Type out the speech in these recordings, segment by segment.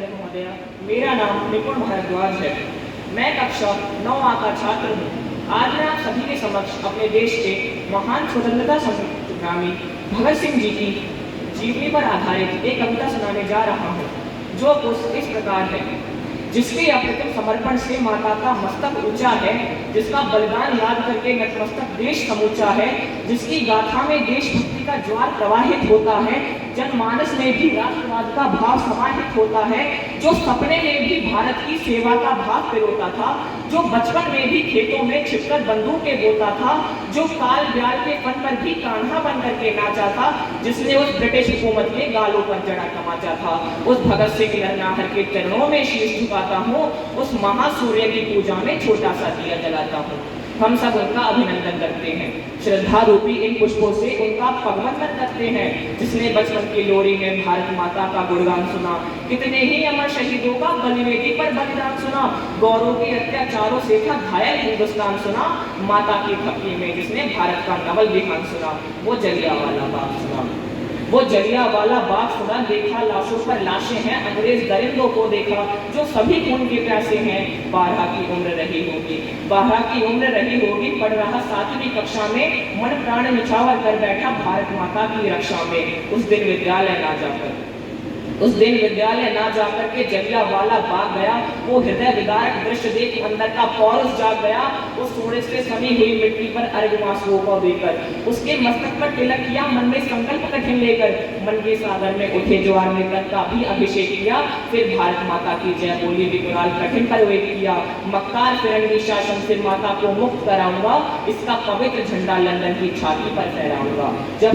नमस्ते महोदय, मेरा नाम निपुण भारद्वाज है। मैं कक्षा 9 का छात्र हूँ। आज मैं आप सभी के समक्ष अपने देश के महान स्वतंत्रता संग्रामी भगत सिंह जी की जीवनी पर आधारित एक कविता सुनाने जा रहा हूँ, जो कुछ इस प्रकार है। जिसके अप्रतिम समर्पण से माता का मस्तक ऊंचा है, जिसका बलिदान याद करके नतमस्तक देश समूचा है, जिसकी गाथा में देशभक्ति का ज्वार प्रवाहित होता है, जनमानस में भी राष्ट्रवाद का भाव समाहित होता है, जो सपने में भी भारत की सेवा का भाव पिरोता था, जो बचपन में भी खेतों में छिपकर बंदूकें बोता था, जो काल ब्याल के फन पर भी कान्हा बन करके नाचा था, जिसने उस ब्रिटिश हुकूमत के गालों पर जड़ा तमाचा था। उस भगत सिंह नरनाहर के चरणों में शीश झुकाता हूँ, उस महासूर्य की पूजा में छोटा सा दिया जलाता हूँ। हम सब उनका अभिनंदन करते हैं, श्रद्धा रूपी इन पुष्पों से उनका पगवंदन करते हैं, जिसने बचपन की लोरी में भारत माता का गुणगान सुना, कितने ही अमर शहीदों का बलिवेदी पर बलिदान सुना, गौरों के अत्याचारों से था घायल हिंदुस्तान सुना, माता की भक्ति में जिसने भारत का नवल विहान सुना, वो जलियांवाला बाग सुना। वो जलियांवाला बाग सुना, देखा लाशों पर लाशें हैं, अंग्रेज दरिंदों को देखा जो सभी खून के प्यासे हैं। 12 की उम्र रही होगी, 12 की उम्र रही होगी, पढ़ रहा 7वीं कक्षा में, मन प्राण निछावर कर बैठा भारत माता की रक्षा में। उस दिन विद्यालय ना जाकर के जलियांवाला बाग गया, वो हृदय विदारक दृश्य देख अंदर का पौरुष जाग गया, उस सोने से सनी हुई मिट्टी पर अर्घ आंसुओं को देकर, उसके मस्तक पर तिलक किया, मन में संकल्प कठिन लेकर, मन के सागर में उठे ज्वार में तन का भी अभिषेक किया, फिर भारत माता की जय बोली, विकराल कठिन पर वेद किया, मक्कार फिरंगी शासन से माता को मुक्त कराऊंगा, इसका पवित्र झंडा लंदन की छाती पर फहराऊंगा। जब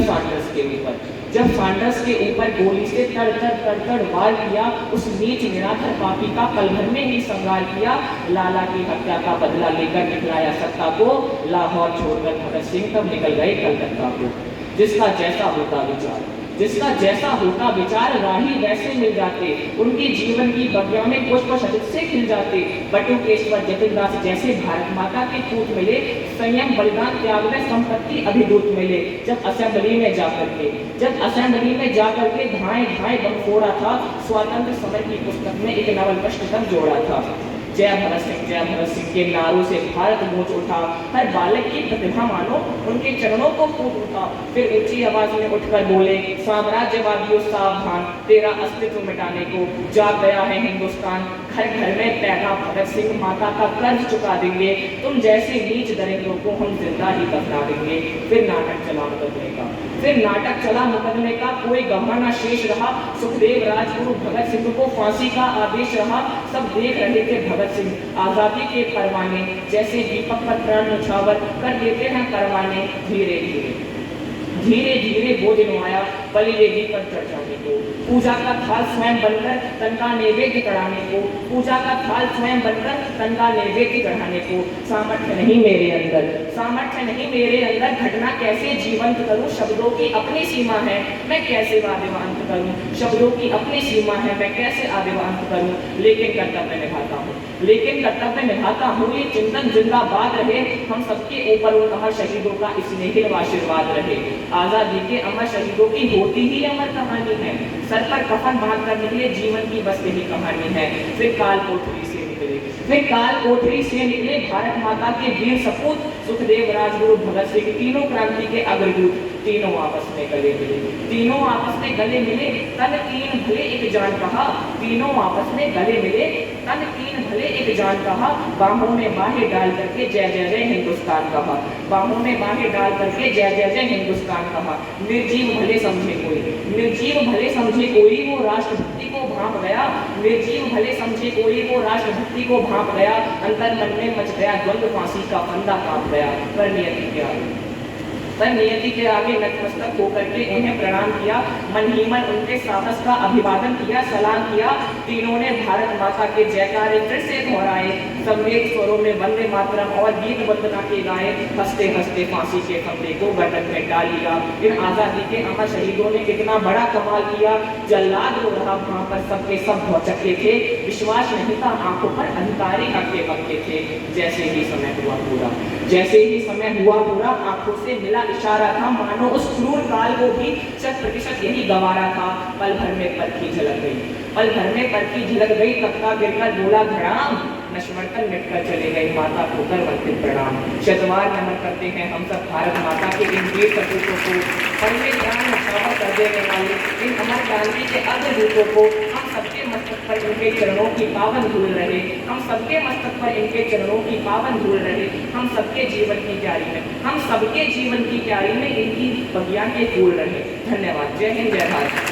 सांडर्स के ऊपर गोली से तड़ वार किया, उस नीच निराधर पापी का पल भर में ही संहार किया, लाला की हत्या का बदला लेकर निकलाया सत्ता को, लाहौर छोड़कर भगत सिंह तब निकल गए कलकत्ता को। जिसका जैसा होता विचार राही वैसे मिल जाते, उनके जीवन की बगिया में पुष्प शतक से खिल जाते, बटुकेश्वर जतिनदास जैसे भारत माता के पूत मिले, संयम बलिदान त्याग में संपत्ति अभिदूत मिले। जब असेंबली में जाकर के धाए बम फोड़ा था, स्वातंत्र समर की पुस्तक में एक नवल प्रश्न जोड़ा था। जय भगत सिंह के नारों से भारत गूंज उठा, हर बालक की प्रतिभा मानो उनके चरणों को फूट उठा, फिर ऊंची आवाज में उठकर बोले, साम्राज्यवादियों सावधान, तेरा अस्तित्व मिटाने को जाग गया है हिंदुस्तान। घर घर में पैदा भगत सिंह माता का कर्ज चुका देंगे, तुम जैसे नीच दरिंदों को हम जिंदा ही दफना देंगे। फिर नाटक चला मुकदमे का, कोई गवाह न शेष रहा, सुखदेव राजगुरु भगत सिंह को फांसी का आदेश रहा। सब देख रहे थे भगत सिंह आजादी के परवाने, जैसे दीपक पर प्राण न्यौछावर कर देते हैं परवाने। धीरे धीरे वो दिन आया बलिवेदी पर चढ़ जाने को, पूजा का थाल स्वयं बनकर तन का नैवेद्य चढ़ाने को, सामर्थ्य नहीं मेरे अंदर, घटना कैसे जीवंत करूं, शब्दों की अपनी सीमा है, मैं कैसे वाद्यवांत करूं, शब्दों की अपनी सीमा है, मैं कैसे आदिवांत करूं, लेकिन कर्तव्य निभाता हूं, ये चिंतन जिंदाबाद रहे, हम सबके ऊपर उन अमर शहीदों का स्नेहिल आशीर्वाद रहे। आजादी के अमर शहीदों की होती ही अमर कहानी है, सर पर कफन बांध कर निकले, जीवन की बस यही कहानी है। फिर काल कोठरी से निकले भारत माता के वीर सपूत, सुखदेव राजगुरु भगत सिंह, तीनों क्रांति के अग्रदूत, तीनों आपस में गले मिले, तन तीन भले एक जान कहा, तीनों आपस में गले मिले, तन तीन भले एक जान कहा, बाहों में बाहें डाल करके जय जय जय हिंदुस्तान कहा, बाहों में बाहें डाल करके जय जय जय हिंदुस्तान कहा। निर्जीव भले समझे कोई वो राष्ट्रभक्ति को भांप गया, अंतर मन में मच गया द्वंद्व, फांसी का फंदा कांप गया, पर नियति के आगे नतमस्तक होकर के उन्हें प्रणाम किया, मन ही मन उनके साहस का अभिवादन किया, सलाम किया। तीनों ने भारत माता के जयकारे फिर से दोहराए, संवेद स्वरों में वंदे मातरम और गीत वंदना के गाए, हंसते हंसते फांसी के फंदे को गर्दन में डाल लिया। इन आजादी के अमर शहीदों ने कितना बड़ा कमाल किया, जल्लाद रो रहा वहां पर सबके सब भौचक्के थे, विश्वास नहीं था आंखों पर, अधिकारी हक्के पक्के थे। जैसे ही समय हुआ पूरा, आंखों से मिला इशारा था, मानो उस क्रूर काल को भी 100% यही गवारा था। पल भर में परखी झलक गई, पल भर में पर की झलक गई, तख्ता गिरकर बोला धड़ाम, नश्वरतन मिटकर चले गए, माता को कर वंदित प्रणाम। शतवार नमन करते हैं हम सब भारत माता के इन वीर सपूतों को, पढ़ने ज्ञान नशावर कर देने वाले इन अमर क्रांति के अग्रदूतों को। हम सबके मस्तक पर इनके चरणों की पावन धूल रहे, हम सबके मस्तक पर इनके चरणों की पावन धूल रहे, हम सबके जीवन की क्यारी में, हम सबके जीवन की क्यारी में इनकी बगिया के फूल रहे। धन्यवाद। जय हिंद, जय भारत।